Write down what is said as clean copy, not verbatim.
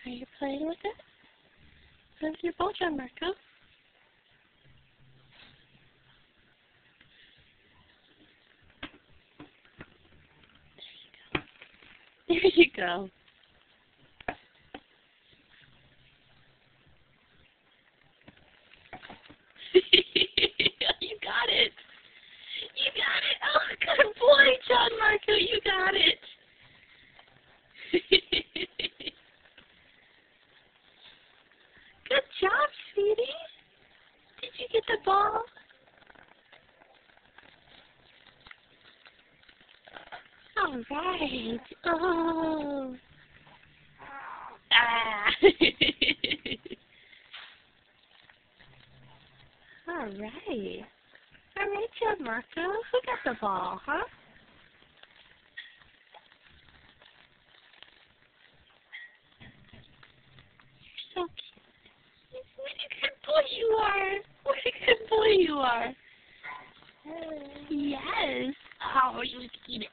Are you playing with it? Play with your ball, Gianmarco. There you go. You got it. You got it. Oh, good boy, Gianmarco. You got it. Good job, sweetie. Did you get the ball? All right. Oh. Ah. All right. All right, Gianmarco. Who got the ball, huh? You're so cute. What a good boy you are. What a good boy you are. Yes. Oh, you can eat it.